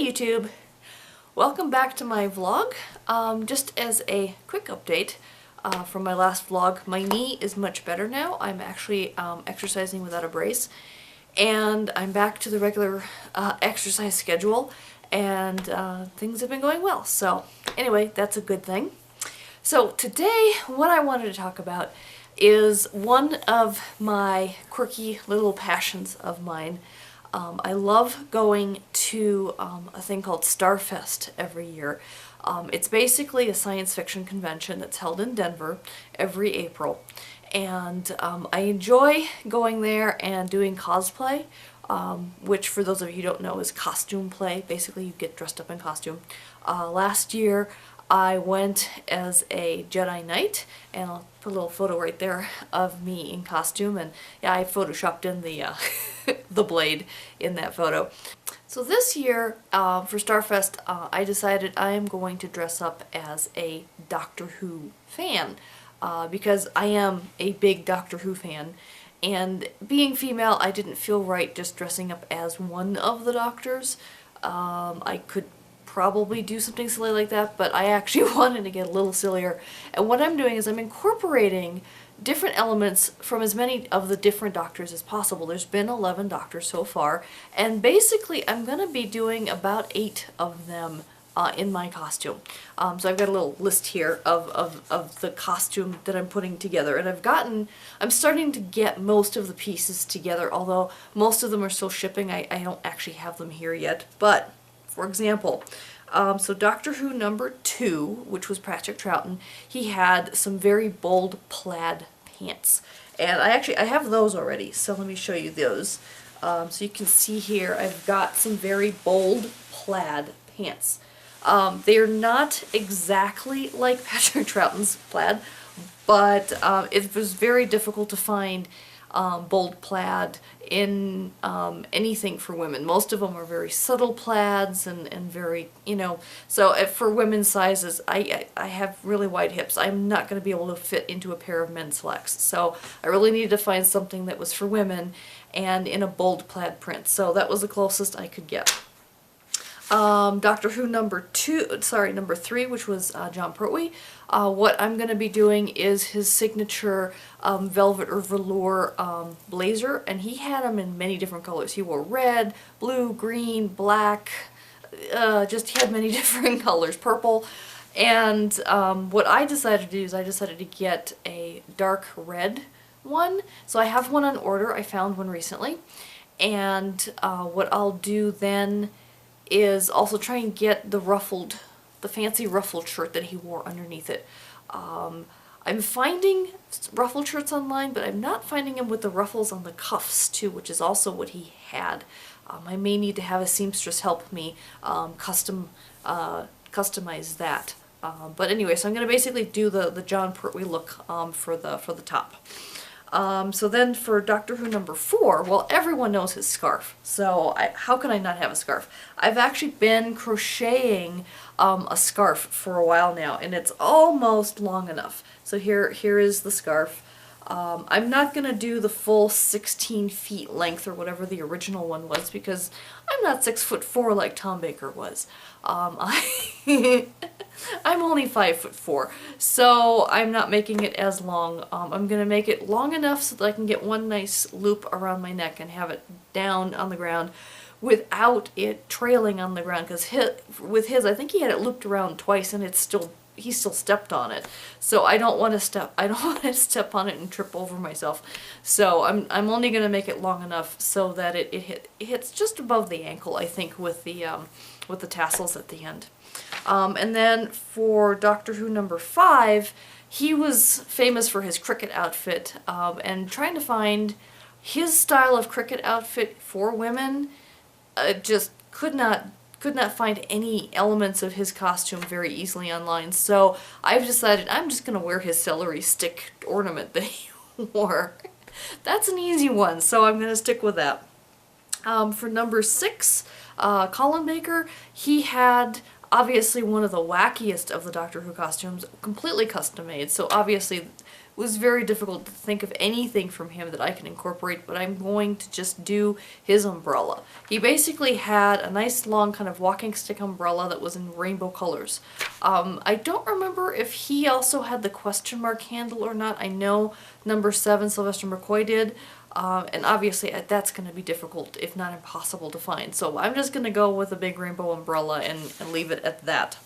Hey YouTube! Welcome back to my vlog. Just as a quick update from my last vlog, my knee is much better now. I'm actually exercising without a brace, and I'm back to the regular exercise schedule, and things have been going well. So anyway, that's a good thing. So today what I wanted to talk about is one of my quirky little passions of mine. I love going to a thing called Starfest every year. It's basically a science fiction convention that's held in Denver every April. And I enjoy going there and doing cosplay, which for those of you who don't know is costume play. Basically you get dressed up in costume. Last year I went as a Jedi Knight, and I'll put a little photo right there of me in costume, and yeah, I photoshopped in the the blade in that photo. So this year for Starfest I decided I am going to dress up as a Doctor Who fan because I am a big Doctor Who fan, and being female I didn't feel right just dressing up as one of the Doctors. I could probably do something silly like that, but I actually wanted to get a little sillier, and what I'm doing is I'm incorporating different elements from as many of the different Doctors as possible. There's been 11 Doctors so far, and basically I'm going to be doing about 8 of them in my costume. So I've got a little list here of the costume that I'm putting together, and I'm starting to get most of the pieces together, although most of them are still shipping. I don't actually have them here yet, but for example, so Doctor Who number 2, which was Patrick Troughton, he had some very bold plaid pants. And I have those already, so let me show you those. So you can see here I've got some very bold plaid pants. They're not exactly like Patrick Troughton's plaid, but it was very difficult to find bold plaid in anything for women. Most of them are very subtle plaids and very, so for women's sizes, I have really wide hips. I'm not going to be able to fit into a pair of men's slacks. So I really needed to find something that was for women and in a bold plaid print. So that was the closest I could get. Doctor Who number 3, which was John Pertwee. What I'm going to be doing is his signature velvet or velour blazer, and he had them in many different colors. He wore red, blue, green, black, just he had many different colors, purple. And what I decided to do is I decided to get a dark red one. So I have one on order. I found one recently. And what I'll do then is also try and get the fancy ruffled shirt that he wore underneath it. I'm finding ruffled shirts online, but I'm not finding him with the ruffles on the cuffs too, which is also what he had. I may need to have a seamstress help me customize that. But anyway, so I'm going to basically do the John Pertwee look for the top. So then for Doctor Who number 4, well, everyone knows his scarf, so how can I not have a scarf? I've actually been crocheting a scarf for a while now, and it's almost long enough. So here is the scarf. I'm not going to do the full 16 feet length or whatever the original one was, because I'm not 6'4" like Tom Baker was. I'm only 5'4", so I'm not making it as long. I'm going to make it long enough so that I can get one nice loop around my neck and have it down on the ground without it trailing on the ground, because with his, I think he had it looped around twice and he still stepped on it. So I don't want to step on it and trip over myself. So I'm only going to make it long enough so that it hits just above the ankle, I think, with the tassels at the end. And then for Doctor Who number 5, he was famous for his cricket outfit, and trying to find his style of cricket outfit for women, just could not find any elements of his costume very easily online. So I've decided I'm just going to wear his celery stick ornament that he wore. That's an easy one, so I'm going to stick with that. For number 6, Colin Baker, he had obviously one of the wackiest of the Doctor Who costumes, completely custom made. So obviously was very difficult to think of anything from him that I can incorporate, but I'm going to just do his umbrella. He basically had a nice long kind of walking stick umbrella that was in rainbow colors. I don't remember if he also had the question mark handle or not. I know number 7, Sylvester McCoy did. And obviously that's going to be difficult, if not impossible, to find. So I'm just going to go with a big rainbow umbrella and leave it at that.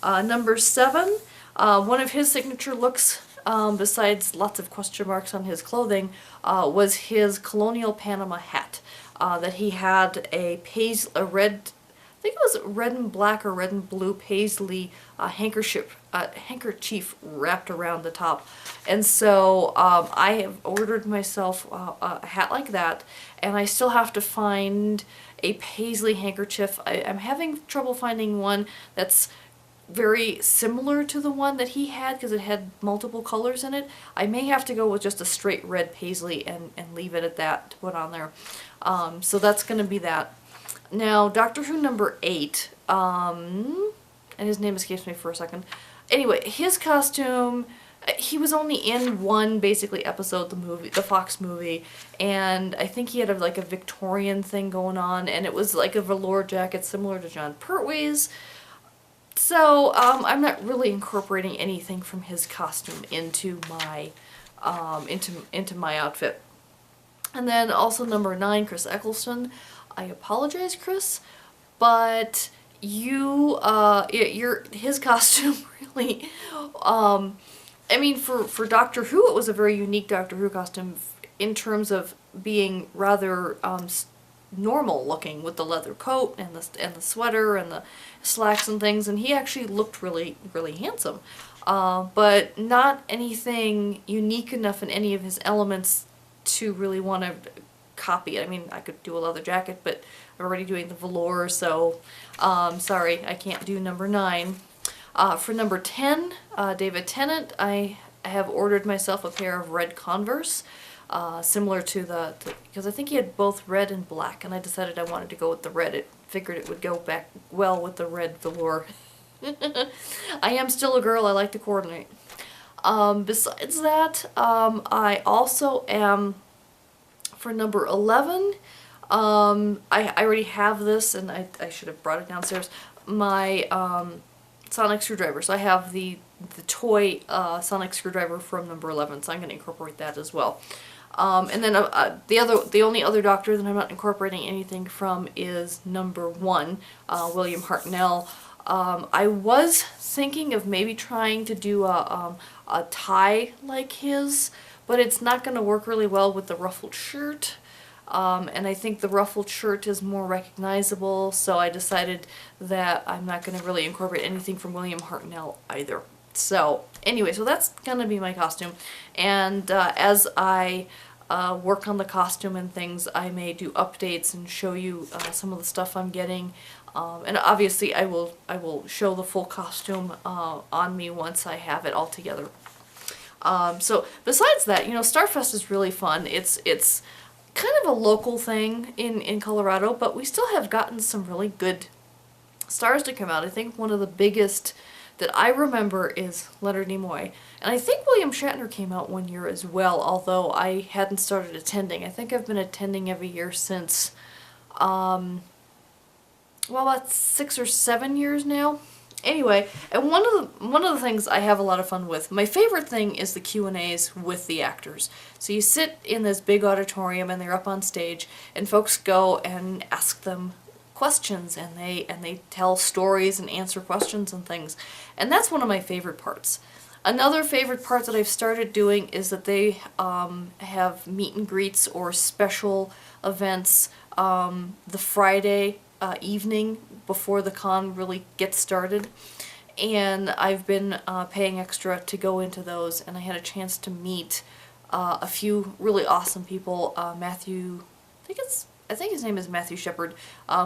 Number 7, one of his signature looks, besides lots of question marks on his clothing, was his colonial Panama hat. That he had a red, I think it was red and black or red and blue paisley handkerchief wrapped around the top. And so I have ordered myself a hat like that, and I still have to find a paisley handkerchief. I'm having trouble finding one that's very similar to the one that he had because it had multiple colors in it. I may have to go with just a straight red paisley and leave it at that to put on there. So that's going to be that. Now, Doctor Who number 8, and his name escapes me for a second. Anyway, his costume, he was only in one basically episode, the Fox movie, and I think he had like a Victorian thing going on, and it was like a velour jacket similar to John Pertwee's. So I'm not really incorporating anything from his costume into my into my outfit. And then also number 9, Chris Eccleston. I apologize, Chris, but his costume really, I mean, for Doctor Who, it was a very unique Doctor Who costume in terms of being rather normal looking with the leather coat and the sweater and the slacks and things, and he actually looked really, really handsome. But not anything unique enough in any of his elements to really want to copy it. I mean, I could do a leather jacket, but I'm already doing the velour, so sorry, I can't do number 9. For number 10, David Tennant, I have ordered myself a pair of red Converse, similar to because I think he had both red and black, and I decided I wanted to go with the red. It figured it would go back well with the red velour. I am still a girl, I like to coordinate. Besides that, I also am, for number 11, I already have this, and I should have brought it downstairs, my sonic screwdriver. So I have the toy sonic screwdriver from number 11, so I'm going to incorporate that as well. And then the only other Doctor that I'm not incorporating anything from is number 1, William Hartnell. I was thinking of maybe trying to do a tie like his, but it's not going to work really well with the ruffled shirt. And I think the ruffled shirt is more recognizable, so I decided that I'm not going to really incorporate anything from William Hartnell either. So anyway, so that's going to be my costume, and as I work on the costume and things, I may do updates and show you some of the stuff I'm getting, and obviously I will show the full costume on me once I have it all together. So besides that, you know, Starfest is really fun. It's kind of a local thing in Colorado, but we still have gotten some really good stars to come out. I think one of the biggest that I remember is Leonard Nimoy. And I think William Shatner came out one year as well, although I hadn't started attending. I think I've been attending every year since, well, about 6 or 7 years now. Anyway, and one of the things I have a lot of fun with, my favorite thing is the Q&As with the actors. So you sit in this big auditorium and they're up on stage, and folks go and ask them questions, and they tell stories and answer questions and things. And that's one of my favorite parts. Another favorite part that I've started doing is that they have meet and greets or special events the Friday evening before the con really gets started, and I've been paying extra to go into those, and I had a chance to meet a few really awesome people. Matthew, I think his name is Matthew Shepard.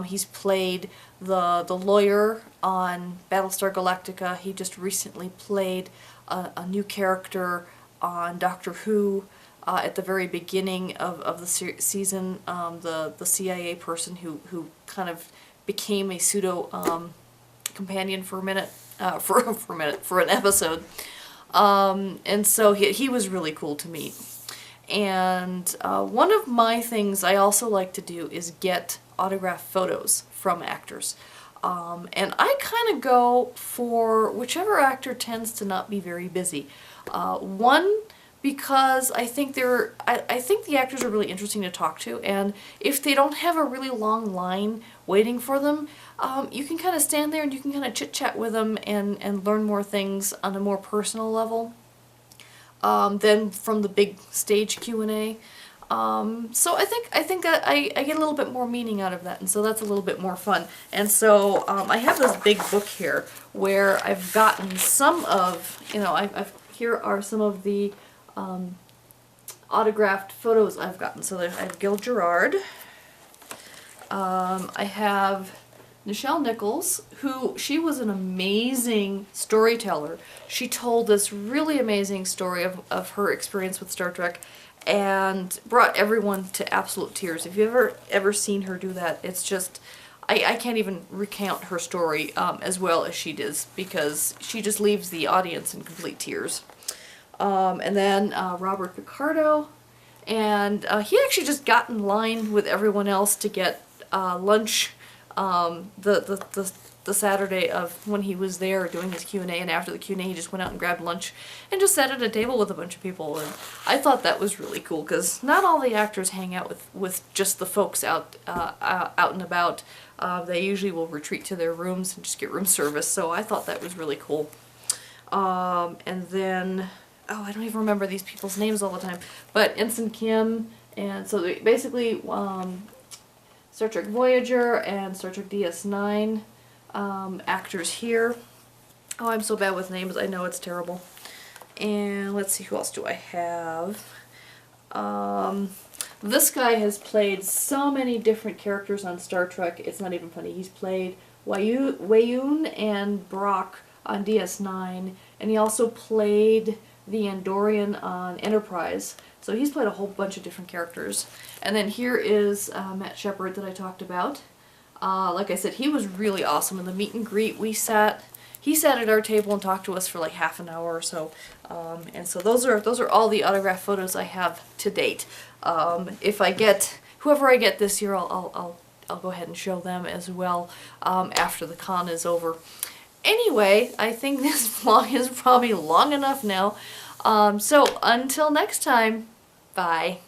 He's played the lawyer on Battlestar Galactica. He just recently played a new character on Doctor Who at the very beginning of the season, the CIA person who kind of became a pseudo companion for a minute, for an episode. And so he was really cool to meet. And one of my things I also like to do is get autographed photos from actors. And I kind of go for whichever actor tends to not be very busy. One, because I think I think the actors are really interesting to talk to, and if they don't have a really long line waiting for them, you can kind of stand there and you can kind of chit-chat with them and learn more things on a more personal level than from the big stage Q&A. So I think that I get a little bit more meaning out of that, and so that's a little bit more fun. And so I have this big book here where I've gotten some of, you know, here are some of the autographed photos I've gotten. So I have Gil Gerard. I have Nichelle Nichols, she was an amazing storyteller. She told this really amazing story of her experience with Star Trek and brought everyone to absolute tears. If you've ever seen her do that, it's just, I can't even recount her story as well as she does, because she just leaves the audience in complete tears. And then Robert Picardo, and he actually just got in line with everyone else to get lunch the Saturday of when he was there doing his Q&A, and after the Q&A he just went out and grabbed lunch and just sat at a table with a bunch of people, and I thought that was really cool because not all the actors hang out with just the folks out and about. They usually will retreat to their rooms and just get room service, so I thought that was really cool. And then, oh, I don't even remember these people's names all the time, but Ensign Kim, and so basically Star Trek Voyager and Star Trek DS9 actors here. Oh, I'm so bad with names, I know it's terrible. And let's see, who else do I have? This guy has played so many different characters on Star Trek, it's not even funny. He's played Weyoun and Brock on DS9, and he also played the Andorian on Enterprise. So he's played a whole bunch of different characters. And then here is Matt Shepard that I talked about. Like I said, he was really awesome in the meet and greet. He sat at our table and talked to us for like half an hour or so. And so those are all the autograph photos I have to date. If I get whoever I get this year, I'll go ahead and show them as well after the con is over. Anyway, I think this vlog is probably long enough now. So until next time, bye.